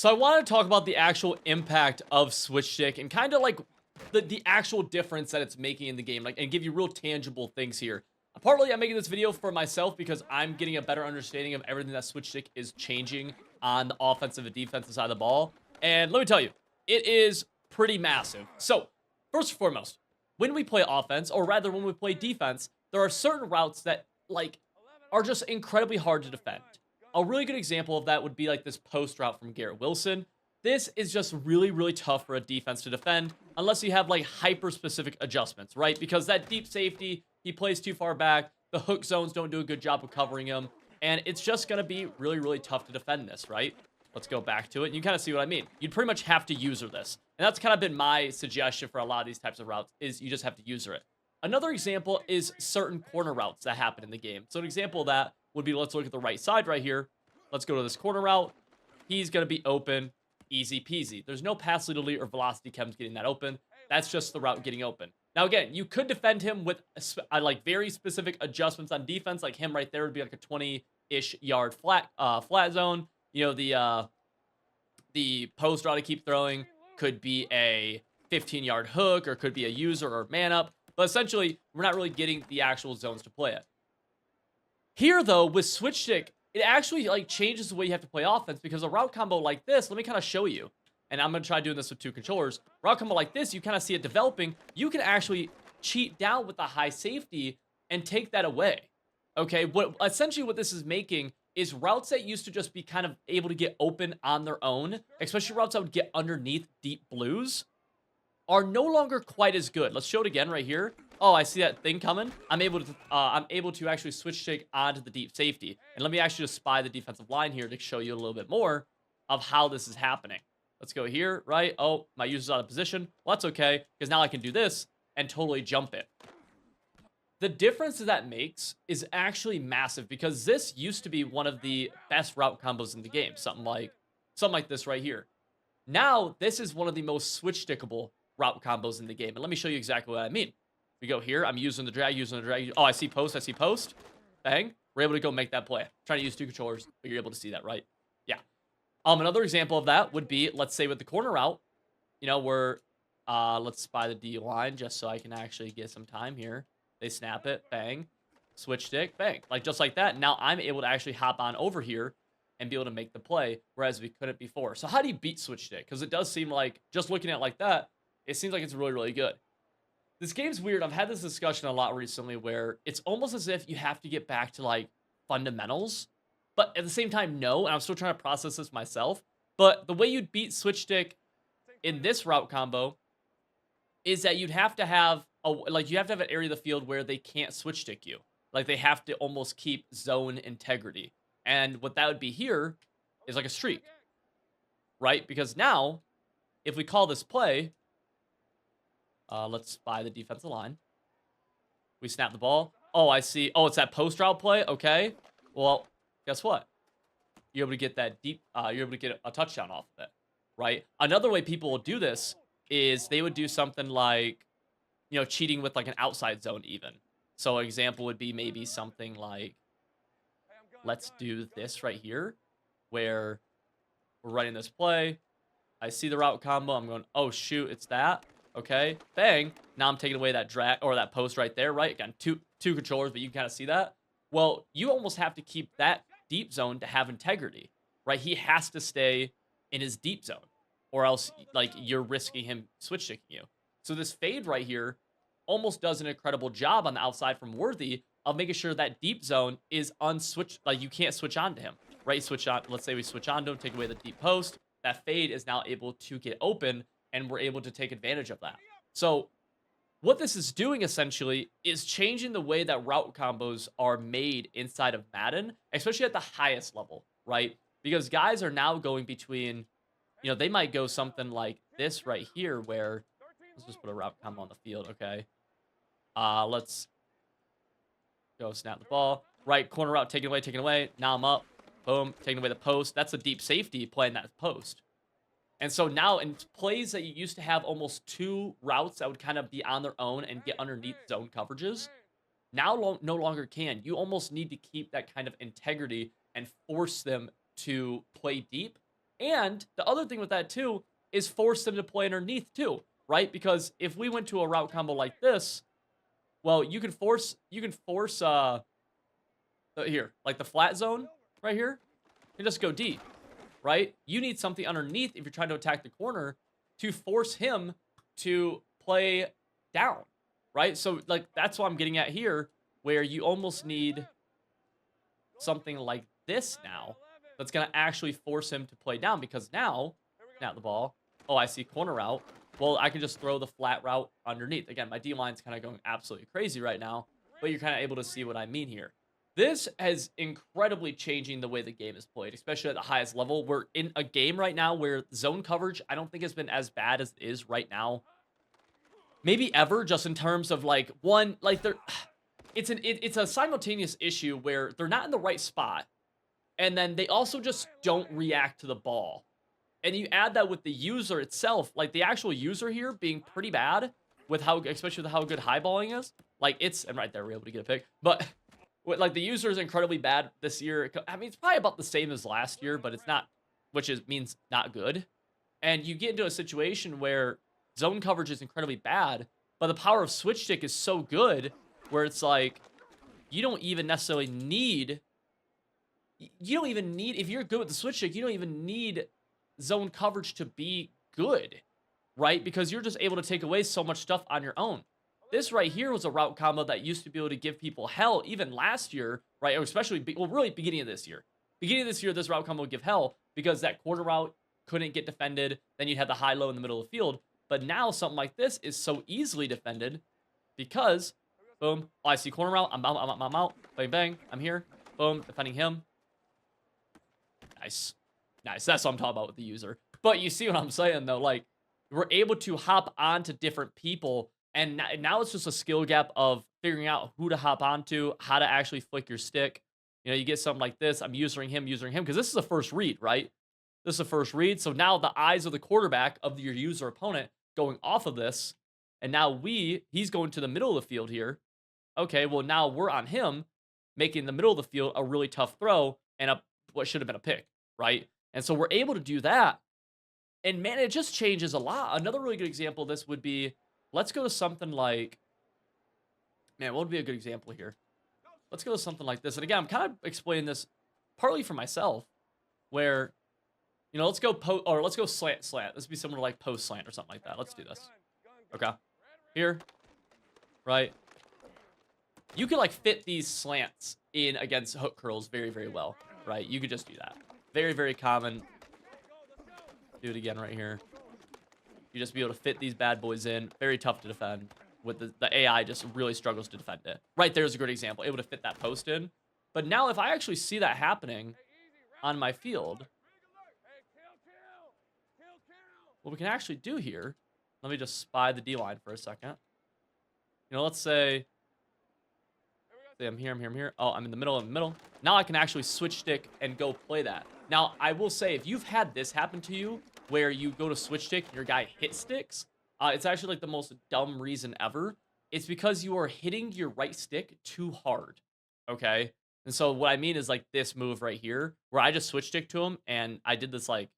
So I want to talk about the actual impact of switch stick and kind of like the actual difference that it's making in the game, like, and give you real tangible things here. Partly, I'm making this video for myself because I'm getting a better understanding of everything that switch stick is changing on the offensive and defensive side of the ball. And let me tell you, it is pretty massive. So, first and foremost, when we play offense, or rather when we play defense, there are certain routes that like are just incredibly hard to defend. A really good example of that would be like this post route from Garrett Wilson. This is just really, really tough for a defense to defend unless you have like hyper specific adjustments, right? Because that deep safety, he plays too far back. The hook zones don't do a good job of covering him. And it's just going to be really, really tough to defend this, right? Let's go back to it. And you kind of see what I mean. You'd pretty much have to user this. And that's kind of been my suggestion for a lot of these types of routes is you just have to user it. Another example is certain corner routes that happen in the game. So an example of that would be, let's look at the right side right here. Let's go to this corner route. He's going to be open. Easy peasy. There's no pass lead elite or velocity chems getting that open. That's just the route getting open. Now, again, you could defend him with like very specific adjustments on defense. Like him right there would be like a 20-ish yard flat zone. You know, the post route to keep throwing could be a 15-yard hook or could be a user or man up. But essentially, we're not really getting the actual zones to play it. Here, though, with switch stick, it actually like changes the way you have to play offense because a route combo like this, let me kind of show you. And I'm going to try doing this with two controllers. Route combo like this, you kind of see it developing. You can actually cheat down with the high safety and take that away. Okay, essentially what this is making is routes that used to just be kind of able to get open on their own, especially routes that would get underneath deep blues, are no longer quite as good. Let's show it again right here. Oh, I see that thing coming. I'm able to actually switch stick onto the deep safety. And let me actually just spy the defensive line here to show you a little bit more of how this is happening. Let's go here, right? Oh, my user's out of position. Well, that's okay, because now I can do this and totally jump it. The difference that makes is actually massive because this used to be one of the best route combos in the game. Something like this right here. Now, this is one of the most switch stickable route combos in the game. And let me show you exactly what I mean. We go here. I'm using the drag. Oh, I see post. Bang. We're able to go make that play. I'm trying to use two controllers, but you're able to see that, right? Yeah. Another example of that would be, let's say with the corner route, you know, where, let's spy the D line just so I can actually get some time here. They snap it. Bang. Switch stick. Bang. Like just like that. Now I'm able to actually hop on over here and be able to make the play, whereas we couldn't before. So how do you beat switch stick? Because it does seem like, just looking at it like that, it seems like it's really, really good. This game's weird. I've had this discussion a lot recently where it's almost as if you have to get back to like fundamentals, but at the same time, no. And I'm still trying to process this myself. But the way you'd beat switch stick in this route combo is that you'd have to have you have to have an area of the field where they can't switch stick you. Like they have to almost keep zone integrity. And what that would be here is like a streak, right? Because now, if we call this play, let's spy the defensive line. We snap the ball. Oh, I see. Oh, it's that post route play. Okay. Well, guess what? You're able to get that deep. You're able to get a touchdown off of it, right? Another way people will do this is they would do something like, you know, cheating with like an outside zone even. So an example would be maybe something like, let's do this right here, where we're running this play. I see the route combo. I'm going, oh shoot, it's that. Okay, bang. Now I'm taking away that drag or that post right there, right? Again, two controllers, but you can kind of see that. Well, you almost have to keep that deep zone to have integrity, right? He has to stay in his deep zone, or else like you're risking him switch sticking you. So this fade right here almost does an incredible job on the outside from Worthy of making sure that deep zone is unswitched. Like you can't switch on to him, right? Switch on. Let's say we switch on to him, take away the deep post. That fade is now able to get open, and we're able to take advantage of that. So what this is doing essentially is changing the way that route combos are made inside of Madden, especially at the highest level, right? Because guys are now going between, you know, they might go something like this right here where, let's just put a route combo on the field, okay? Let's go snap the ball. Right, corner route, taken away. Now I'm up. Boom, taking away the post. That's a deep safety playing that post. And so now in plays that you used to have almost two routes that would kind of be on their own and get underneath zone coverages, now no longer can. You almost need to keep that kind of integrity and force them to play deep And the other thing with that too is force them to play underneath too, right? Because if we went to a route combo like this, well, you can force here, like the flat zone right here, and just go deep, right? You need something underneath if you're trying to attack the corner to force him to play down, right? So like that's what I'm getting at here, where you almost need something like this now that's going to actually force him to play down, because now, snap the ball. Oh, I see corner route. Well, I can just throw the flat route underneath. Again, my D-line's kind of going absolutely crazy right now, but you're kind of able to see what I mean here. This is incredibly changing the way the game is played, especially at the highest level. We're in a game right now where zone coverage, I don't think has been as bad as it is right now. Maybe ever, just in terms of like, one, like it's a simultaneous issue where they're not in the right spot, and then they also just don't react to the ball. And you add that with the user itself, like the actual user here being pretty bad with how, especially with how good highballing is. Like and right there, we're able to get a pick. But like the user is incredibly bad this year. I mean, it's probably about the same as last year, but it's not, means not good. And you get into a situation where zone coverage is incredibly bad, but the power of switch stick is so good where it's like, you don't even necessarily need, if you're good with the switch stick, you don't even need zone coverage to be good, right? Because you're just able to take away so much stuff on your own. This right here was a route combo that used to be able to give people hell even last year, right? Or especially, well, really beginning of this year. Beginning of this year, this route combo would give hell because that quarter route couldn't get defended. Then you'd have the high-low in the middle of the field. But now something like this is so easily defended because, boom, oh, I see corner route. I'm out. Bang, bang. I'm here. Boom, defending him. Nice. Nice. That's what I'm talking about with the user. But you see what I'm saying, though? Like, we're able to hop onto different people, and now it's just a skill gap of figuring out who to hop onto, how to actually flick your stick. You know, you get something like this. I'm using him, because this is a first read, right? This is a first read. So now the eyes of the quarterback of your user opponent going off of this, and now he's going to the middle of the field here. Okay, well, now we're on him, making the middle of the field a really tough throw and what should have been a pick, right? And so we're able to do that. And man, it just changes a lot. Another really good example of this would be, let's go to something like, man, what would be a good example here? Let's go to something like this. And again, I'm kind of explaining this partly for myself, where, you know, let's go slant. Let's be similar to like post slant or something like that. Let's do this. Okay. Here. Right. You can like fit these slants in against hook curls very, very well, right? You could just do that. Very, very common. Do it again right here. You just be able to fit these bad boys in. Very tough to defend. With the AI just really struggles to defend it. Right there's a good example. Able to fit that post in. But now if I actually see that happening on my field, what we can actually do here, let me just spy the D-line for a second. You know, let's say I'm here. Oh, I'm in the middle. Now I can actually switch stick and go play that. Now, I will say, if you've had this happen to you, where you go to switch stick and your guy hit sticks, it's actually like the most dumb reason ever. It's because you are hitting your right stick too hard, okay? And so what I mean is like this move right here, where I just switch stick to him, and I did this like,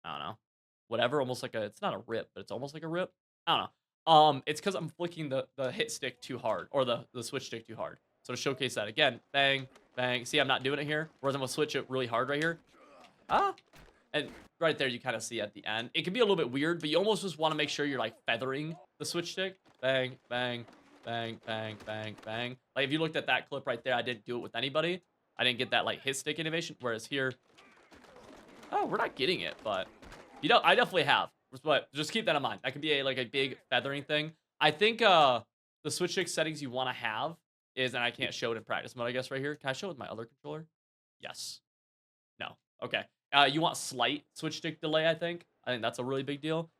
I don't know, whatever, almost like it's not a rip, but it's almost like a rip. I don't know. It's because I'm flicking the hit stick too hard, or the switch stick too hard. So to showcase that again, bang, bang. See, I'm not doing it here. Whereas I'm gonna switch it really hard right here. And right there, you kind of see at the end. It can be a little bit weird, but you almost just want to make sure you're like feathering the switch stick. Bang, bang, bang, bang, bang, bang. Like if you looked at that clip right there, I didn't do it with anybody. I didn't get that like hit stick animation. Whereas here, oh, we're not getting it, but I definitely have. But just keep that in mind. That could be like a big feathering thing. I think the switch stick settings you want to have is, and I can't show it in practice mode, I guess, right here. Can I show it with my other controller? Yes. No. Okay. You want slight switch stick delay, I think. I think that's a really big deal.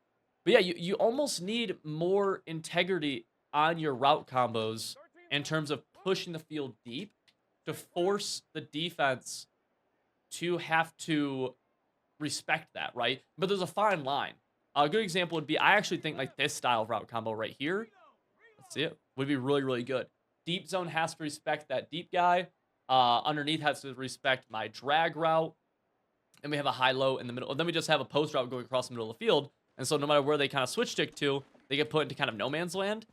But yeah, you almost need more integrity on your route combos in terms of pushing the field deep to force the defense to have to respect that, right? But there's a fine line. A good example would be, I actually think like this style of route combo right here, let's see it, would be really, really good. Deep zone has to respect that deep guy. Underneath has to respect my drag route. and we have a high-low in the middle. Then we just have a post route going across the middle of the field. And so no matter where they kind of switch stick to, they get put into kind of no man's land.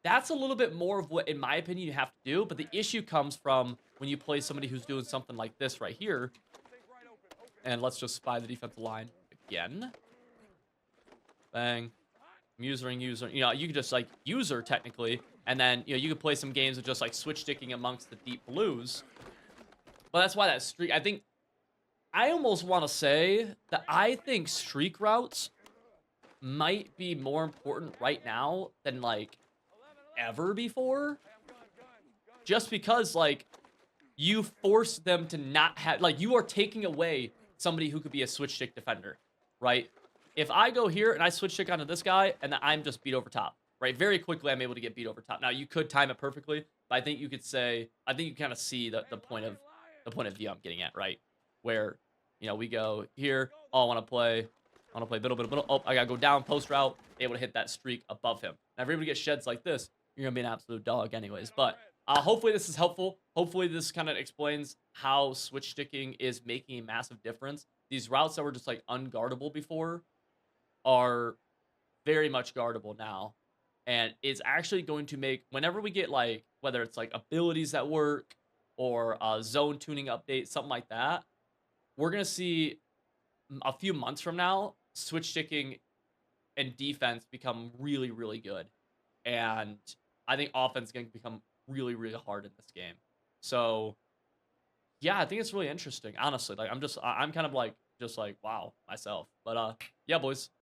That's a little bit more of what, in my opinion, you have to do. But the issue comes from when you play somebody who's doing something like this right here. And let's just spy the defensive line again. Bang. User. You know, you could just like user technically. And then, you know, you could play some games of just like switch sticking amongst the deep blues. But that's why that streak, I almost want to say that I think streak routes might be more important right now than like ever before. Just because like you force them to not have, like you are taking away somebody who could be a switch stick defender, right? If I go here and I switch stick onto this guy and then I'm just beat over top, right? Very quickly I'm able to get beat over top. Now you could time it perfectly, but I think you could say, I think you kind of see the point of view I'm getting at, right? Where, you know, we go here, oh, I want to play middle. Oh, I got to go down, post route, able to hit that streak above him. Now, if you're able to get sheds like this, you're going to be an absolute dog anyways. But hopefully this is helpful. Hopefully this kind of explains how switch sticking is making a massive difference. These routes that were just like unguardable before are very much guardable now. And it's actually going to make, whenever we get like, whether it's like abilities that work or a zone tuning update, something like that, we're going to see a few months from now, switch sticking and defense become really, really good. And I think offense is going to become really, really hard in this game. So, yeah, I think it's really interesting, honestly. Like, I'm kind of like, wow, myself. But, yeah, boys.